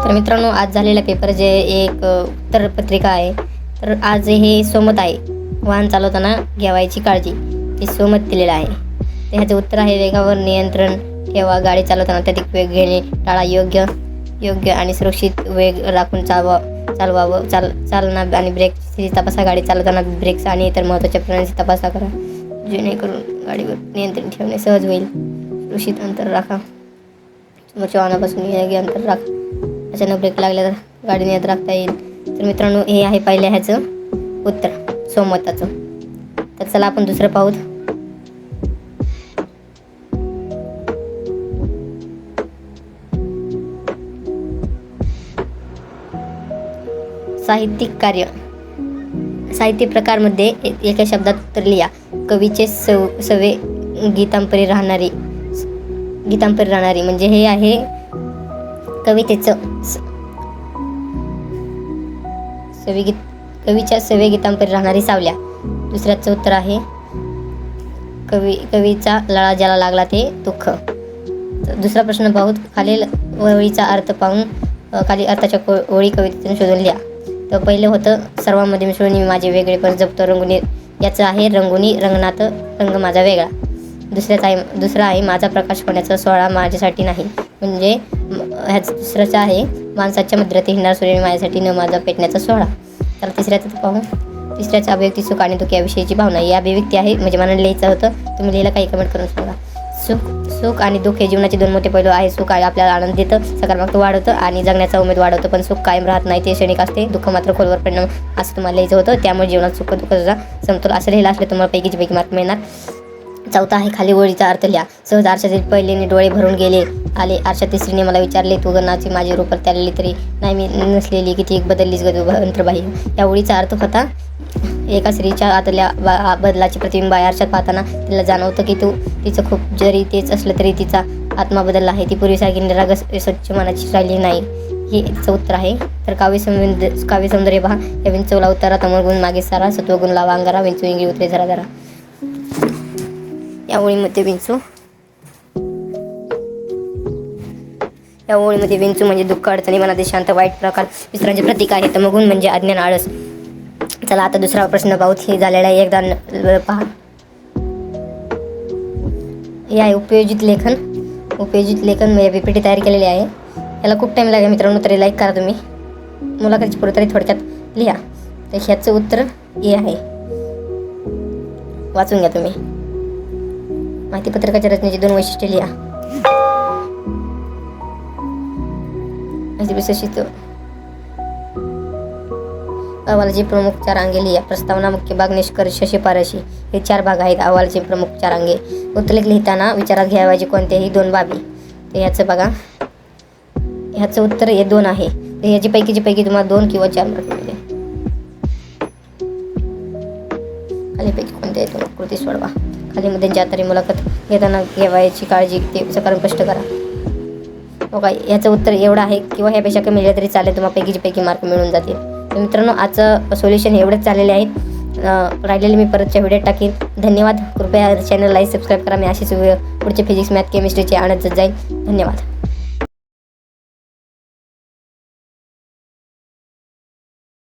तर मित्रांनो, आज झालेला पेपर जे एक उत्तरपत्रिका आहे, तर आज हे सोमत आहे. वाहन चालवताना घ्यावायची काळजी, ते सोमत दिलेलं आहे. तर ह्याचं उत्तर आहे, वेगावर नियंत्रण ठेवा, गाडी चालवताना अत्यधिक वेग घेणे टाळा, योग्य आणि सुरक्षित वेग राखून चालवावं. चालना आणि ब्रेक स्थिती तपासा, गाडी चालवताना ब्रेक्स आणि इतर महत्त्वाच्या प्रणालीची तपासा करा, जेणेकरून गाडीवर नियंत्रण ठेवणे सहज होईल. सुरक्षित अंतर राखा, समोरच्या वाहनापासून योग्य अंतर राखा. अचानक ब्रेक लागला तर गाडी नियंत्रण राखता येईल. तर मित्रांनो, हे आहे पहिल्या ह्याचं उत्तर सोमताचं. तर चला आपण दुसरं पाहूत. साहित्यिक कार्य. साहित्य प्रकारमध्ये एका शब्दात उत्तर लिहा. कवीचे सवे गीतांपरी राहणारी म्हणजे हे आहे कवितेचं कवीच्या सवे गीतांपरी राहणारी सावल्या. दुसऱ्याचं उत्तर आहे कवीचा लळा ज्याला लागला ते दुःख. दुसरा प्रश्न पाहूत. खालील ओळीचा अर्थ पाहून खाली अर्थाच्या ओळी कवितेतून शोधून लिहा. तर पहिलं होतं, सर्वांमध्ये मिसळून मी माझे वेगळेपण जपतो रंगुनी. याचं आहे रंगुनी रंगनात रंग माझा वेगळा. दुसरा आहे माझा प्रकाश होण्याचा सोहळा माझ्यासाठी नाही. म्हणजे ह्याचं दुसरंच आहे माणसाच्या मध्यरात्री हिंडणार सूर्य माझ्यासाठी न माझा पेटण्याचा सोहळा. तर तिसऱ्याचं पाहू. तिसऱ्याचं अभिव्यक्ती सुख आणि दुःख याविषयीची भावना. ही अभिव्यक्ती आहे म्हणजे मनाने लिहायचं होतं. तुम्ही लिहिलं काही कमेंट करून सांगा. सुख आणि दुःख हे जीवनाचे दोन मोठे पैलू आहे. सुख आपल्याला आनंद देतं, सकारात्मकता वाढवतं आणि जगण्याचा उमेद वाढवतं. पण सुख कायम राहत नाही, ते क्षणिक असते. दुःख मात्र खोलवर परिणाम असं तुम्हाला लिहायचं होतं. त्यामुळे जीवनात सुख दुःखाचा समतोल असं लिहिलं असले तुम्हाला पैकी मार्क मिळणार. चौथा आहे खाली ओळीचा अर्थ लिहा. सहज आरशातील पहिलेने डोळे भरून आले. आरशात स्त्रीने मला विचारले, तू गणाची माझी रूप त्यालेली तरी नाही मी नसलेली, किती बदललीस ग अंतर्बाह्य. या ओळीचा अर्थ होता, एका स्त्रीच्या आतल्या बदलाचे प्रतिबिंब आरशात पाहताना तिला जाणवतं की तिचं खूप जरी तेच असलं तरी तिचा आत्मा बदलला आहे. ती पूर्वीसारखी निरागस स्वच्छ मनाची राहिली नाही. हे तिचं उत्तर आहे. तर काव्य सौंदर्य पहा. या विंचवला उतारा, तमोगुण मागे सारा, सत्वगुण लावा अंगारा, विंचू इंगी उतरे जरा जरा. या ओळीमध्ये विंचू म्हणजे दुःख, अडचणी, मनातील शांत, वाईट प्रकार, विसरांचे प्रतीक आहे. तमोगुण म्हणजे अज्ञान, आळस. चला आता दुसरा प्रश्न पाहूत. हे झालेला आहे, एकदा पहा. हे आहे उपयोजित लेखन म्हणजे PPT तयार केलेली आहे. याला खूप टाईम लागेल मित्रांनो, तरी लाईक करा तुम्ही. मुलाखतीची पुढे तरी थोडक्यात लिहा. तर ह्याचं उत्तर हे आहे, वाचून घ्या तुम्ही. माहिती पत्रकाच्या रचनेची 2 वैशिष्ट्ये लिहा. माहिती विशेषित अहवालाचे प्रमुख 4 अंगे लिहा. प्रस्तावना, मुख्य भाग, निष्कर्ष, शिफारशी हे 4 भाग आहेत अहवालाचे प्रमुख 4 अंगे. उत्तरलेख लिहिताना विचारात घ्यावयाचे कोणत्याही 2 बाबी. तर ह्याचं बघा, ह्याचं उत्तर हे 2 आहे. तर ह्याची पैकी तुम्हाला 2 किंवा 4 मार्क मिळते. खालीपैकी कोणत्याही तुम्हाला कृती सोडवा. खाली मुद्द्यांच्या आधारे मुलाखत घेताना घ्यावयाची काळजी ते सकारात्मक स्पष्ट करा. ओके, ह्याचं उत्तर एवढं आहे किंवा ह्यापेक्षा कमी लिहिलं तरी चालेल. तुम्हाला पैकी मार्क मिळून जातील. तर मित्रांनो, आजचं सोल्युशन एवढंच झालेले आहे. राहिलेले मी परतच्या व्हिडिओ टाकेन. धन्यवाद. कृपया चॅनल लाईक सबस्क्राईब करा. मी अशीच पुढचे फिजिक्स, मॅथ, केमिस्ट्रीचे आणत जाईल. धन्यवाद.